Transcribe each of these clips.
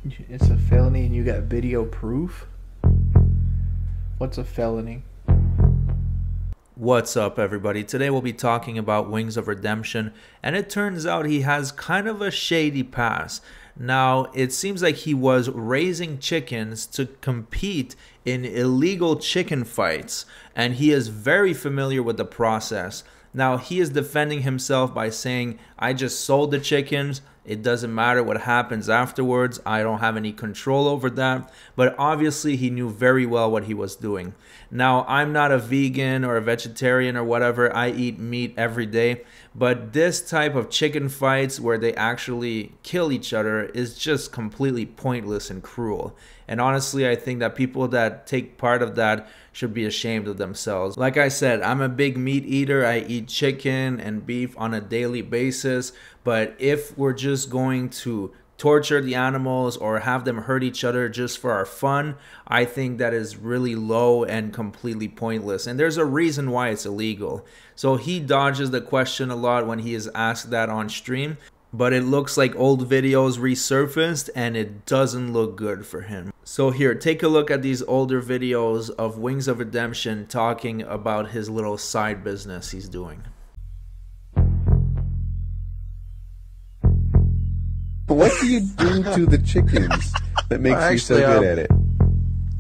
It's a felony and you got video proof? What's a felony? What's up, everybody? Today we'll be talking about Wings of Redemption, and it turns out he has kind of a shady past. Now, it seems like he was raising chickens to compete in illegal chicken fights, and he is very familiar with the process. Now, he is defending himself by saying, I just sold the chickens. It doesn't matter what happens afterwards. I don't have any control over that. But obviously, he knew very well what he was doing. Now, I'm not a vegan or a vegetarian or whatever. I eat meat every day. But this type of chicken fights where they actually kill each other is just completely pointless and cruel. And honestly, I think that people that take part of that should be ashamed of themselves. Like I said, I'm a big meat eater. I eat chicken and beef on a daily basis. But if we're just going to torture the animals or have them hurt each other just for our fun, I think that is really low and completely pointless. And there's a reason why it's illegal. So he dodges the question a lot when he is asked that on stream. But it looks like old videos resurfaced and it doesn't look good for him. So here, take a look at these older videos of Wings of Redemption talking about his little side business he's doing. What do you do to the chickens that makes you so good at it?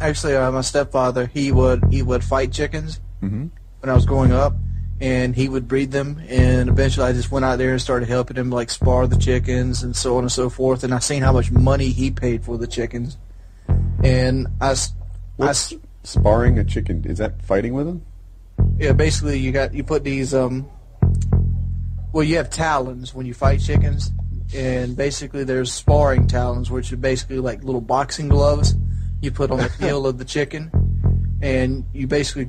Actually, my stepfather, he would fight chickens when I was growing up, and he would breed them, and eventually I just went out there and started helping him like spar the chickens and so on and so forth, and I seen how much money he paid for the chickens, and What's sparring a chicken? Is that fighting with them? yeah, basically you put these well, you have talons when you fight chickens, and basically there's sparring talons, which are basically like little boxing gloves you put on the heel of the chicken. And you basically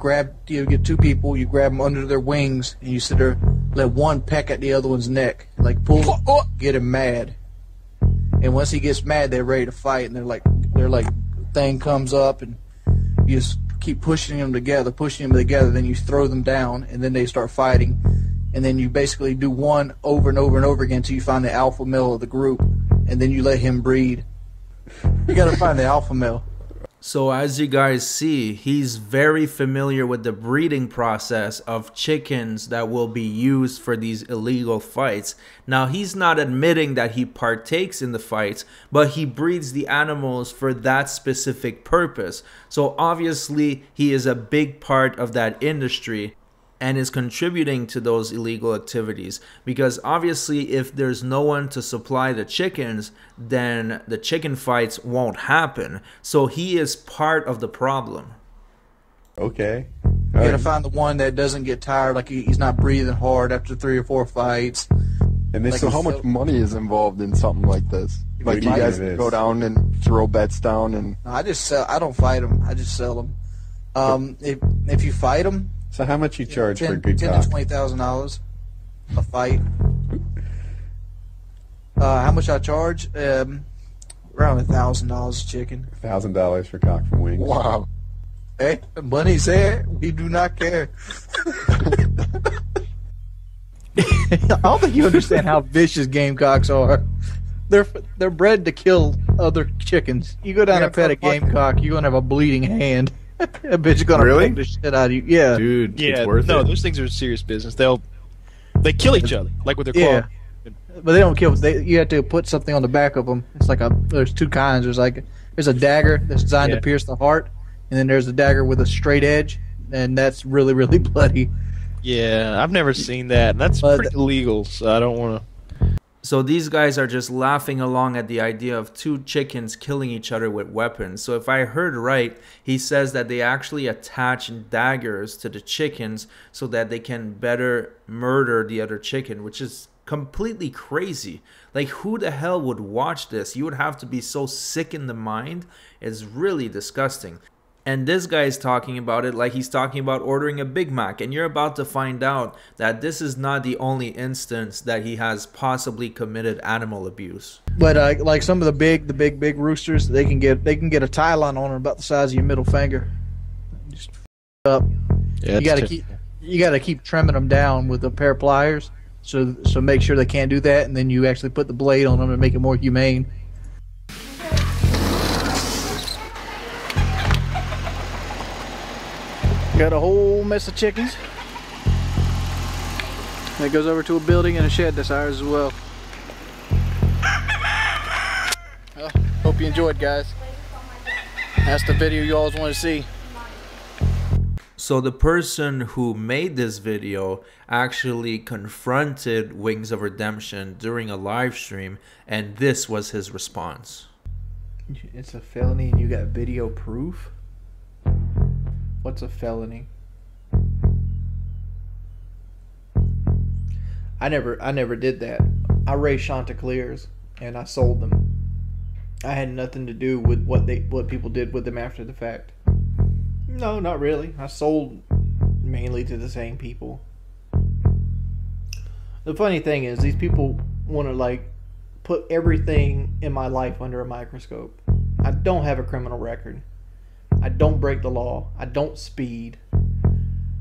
you get two people, you grab them under their wings, and you sit there, let one peck at the other one's neck, like pull, get him mad. And once he gets mad, they're ready to fight, and they're like, thing comes up, and you just keep pushing them together, then you throw them down, and then they start fighting. And then you basically do one over and over and over again until you find the alpha male of the group, and then you let him breed. You gotta find the alpha male. So as you guys see, he's very familiar with the breeding process of chickens that will be used for these illegal fights. Now, he's not admitting that he partakes in the fights, but he breeds the animals for that specific purpose. So obviously, he is a big part of that industry and is contributing to those illegal activities, because obviously if there's no one to supply the chickens, then the chicken fights won't happen. So he is part of the problem. Okay. You gotta find the one that doesn't get tired, like he's not breathing hard after 3 or 4 fights. And this So how much money is involved in something like this? Like you guys go down and throw bets down and... No, I just sell. I don't fight them. I just sell them. If you fight them, So how much you charge for a 10 good to cock? $20,000 a fight. How much I charge? Around $1,000 a chicken. $1,000 for cock from Wings. Wow. Hey, money's there. We do not care. I don't think you understand how vicious gamecocks are. They're bred to kill other chickens. You go down and pet a gamecock, you're gonna have a bleeding hand. That bitch is gonna Really? poke the shit out of you. Yeah, Dude, Yeah, it's worth no, it. those things are serious business. They kill each other, like with their yeah. claw. But they don't kill. You have to put something on the back of them. It's like there's two kinds. There's a dagger that's designed to pierce the heart, and then there's a dagger with a straight edge, and that's really, really bloody. Yeah, I've never seen that. That's pretty illegal, so I don't want to. So these guys are just laughing along at the idea of two chickens killing each other with weapons. So if I heard right, he says that they actually attach daggers to the chickens so that they can better murder the other chicken, which is completely crazy. Like, who the hell would watch this? You would have to be so sick in the mind. It's really disgusting. And this guy is talking about it like he's talking about ordering a Big Mac. And you're about to find out that this is not the only instance that he has possibly committed animal abuse. But like some of the big roosters, they can get a tie line on them about the size of your middle finger. Just up. Yeah, you gotta keep trimming them down with a pair of pliers. So make sure they can't do that, and then you actually put the blade on them to make it more humane. got a whole mess of chickens. That goes over to a building and a shed that's ours as well. Well, hope you enjoyed, guys. That's the video you always want to see. So the person who made this video actually confronted Wings of Redemption during a live stream, and this was his response. It's a felony and you got video proof? What's a felony? I never did that. I raised Chanticleers and I sold them. I had nothing to do with what people did with them after the fact. No, not really. I sold mainly to the same people. The funny thing is, these people want to like put everything in my life under a microscope. I don't have a criminal record. I don't break the law. I don't speed.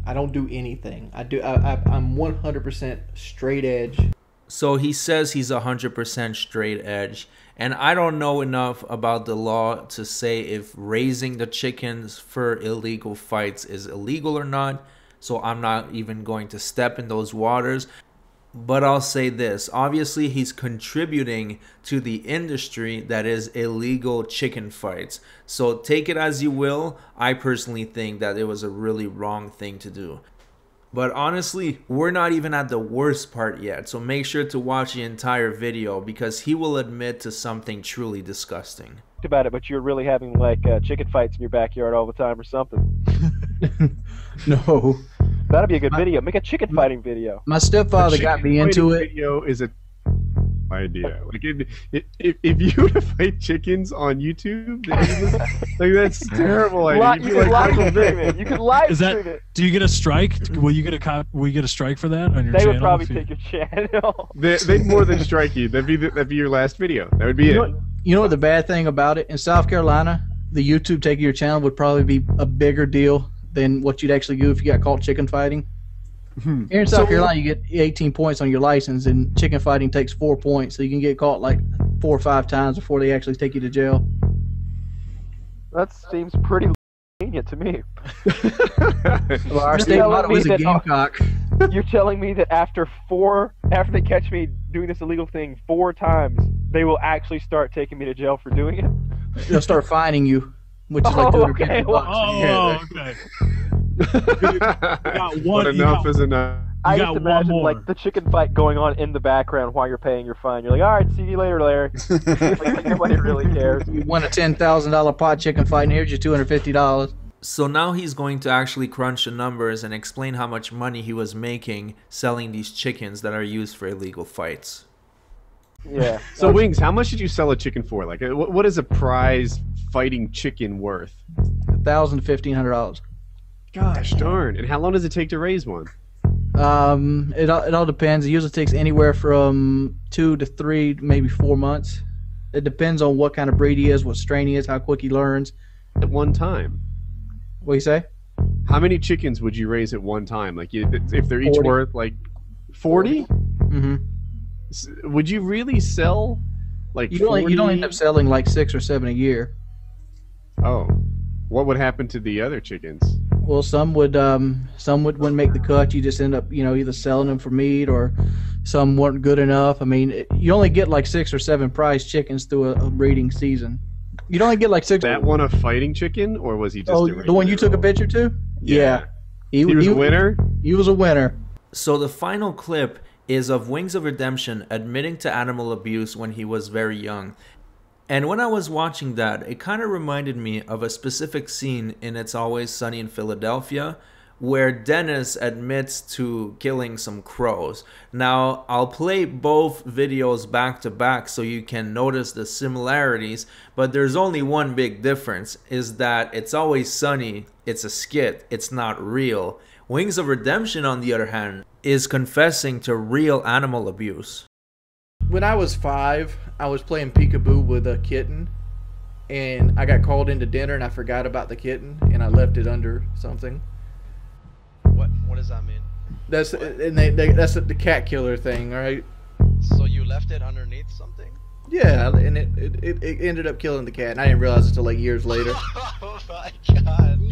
I don't do anything. I'm 100% straight edge. So he says he's 100% straight edge, and I don't know enough about the law to say if raising the chickens for illegal fights is illegal or not, so I'm not even going to step in those waters. But I'll say this, obviously he's contributing to the industry that is illegal chicken fights. So take it as you will. I personally think that it was a really wrong thing to do. But honestly, we're not even at the worst part yet. So make sure to watch the entire video because he will admit to something truly disgusting. About it, but you're really having like chicken fights in your backyard all the time or something. No. That'd be a good video. Make a chicken fighting video. My stepfather got me into it. Video is a idea. Like if you were to fight chickens on YouTube, like that's terrible idea. You can live stream it. You can live stream it. Do you get a strike? Will you get a strike for that on your channel? They would probably take your channel. They'd more than strike you. That'd be your last video. That would be it. You know what the bad thing about it? In South Carolina, the YouTube taking your channel would probably be a bigger deal than what you'd actually do if you got caught chicken fighting. Here in South Carolina, you get 18 points on your license, and chicken fighting takes 4 points, so you can get caught like 4 or 5 times before they actually take you to jail. That seems pretty lenient to me. Well, our state motto is a gamecock. You're telling me that after they catch me doing this illegal thing 4 times, they will actually start taking me to jail for doing it? They'll start fining you, which is like $250. Okay. You got one, but enough is enough. I just imagine like the chicken fight going on in the background while you're paying your fine. You're like, all right, see you later, Larry. Like, nobody really cares. You won a $10,000 pot chicken fight, and here's your $250. So now he's going to actually crunch the numbers and explain how much money he was making selling these chickens that are used for illegal fights. Yeah. So Wings, how much did you sell a chicken for? Like, what is a prize fighting chicken worth? $1,000 to $1,500. Gosh darn! And how long does it take to raise one? It all depends. It usually takes anywhere from 2 to 3, maybe 4 months. It depends on what kind of breed he is, what strain he is, how quick he learns. At one time. What do you say? How many chickens would you raise at one time? Like, if they're each 40. worth like 40? Mm-hmm. Would you really sell like? You don't end up selling like 6 or 7 a year. Oh, what would happen to the other chickens? Well, some wouldn't make the cut. You just end up, either selling them for meat, or some weren't good enough. I mean, you only get like 6 or 7 prize chickens through a breeding season. You'd only get like 6. That one a fighting chicken, or was he just? Oh, the one you took a picture to? Yeah. He was a winner. He was a winner. So the final clip is of Wings of Redemption admitting to animal abuse when he was very young. And when I was watching that, it kind of reminded me of a specific scene in It's Always Sunny in Philadelphia, where Dennis admits to killing some crows. Now, I'll play both videos back to back so you can notice the similarities, but there's only one big difference, is that It's Always Sunny, it's a skit, it's not real. Wings of Redemption, on the other hand, is confessing to real animal abuse. When I was 5, I was playing peekaboo with a kitten, and I got called into dinner, and I forgot about the kitten, and I left it under something. What does that mean? That's that's the cat killer thing, right? So you left it underneath something? Yeah, and it ended up killing the cat, and I didn't realize it until like years later. Oh my god,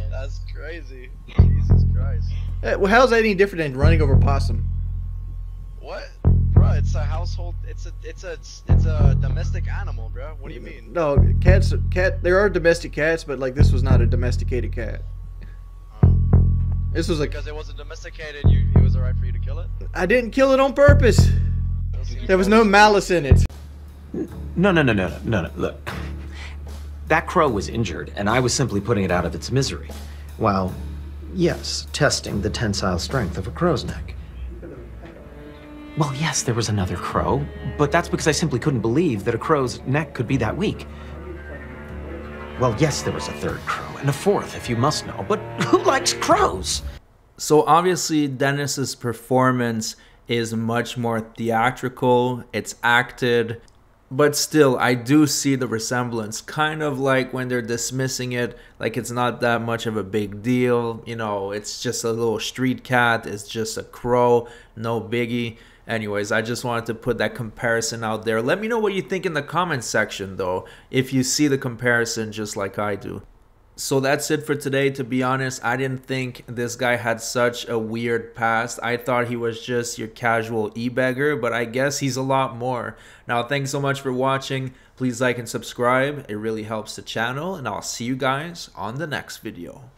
that's crazy. crazy. Jesus Christ. Well, how's that any different than running over a possum? What? Bro, it's a household. It's a domestic animal, bro. What do you mean? No, there are domestic cats, but like this was not a domesticated cat. This was because it wasn't domesticated. It was alright for you to kill it. I didn't kill it on purpose. There was no malice in it. No. Look, that crow was injured, and I was simply putting it out of its misery. While, yes, testing the tensile strength of a crow's neck. Well, yes, there was another crow, but that's because I simply couldn't believe that a crow's neck could be that weak. Well, yes, there was a third crow, and a fourth, if you must know, but who likes crows? So obviously, Dennis's performance is much more theatrical, it's acted, but still, I do see the resemblance, kind of like when they're dismissing it, like it's not that much of a big deal, you know, it's just a little street cat, it's just a crow, no biggie. Anyways, I just wanted to put that comparison out there. Let me know what you think in the comments section, though, if you see the comparison just like I do. So that's it for today. To be honest, I didn't think this guy had such a weird past. I thought he was just your casual e-beggar, but I guess he's a lot more. Now, thanks so much for watching. Please like and subscribe. It really helps the channel, and I'll see you guys on the next video.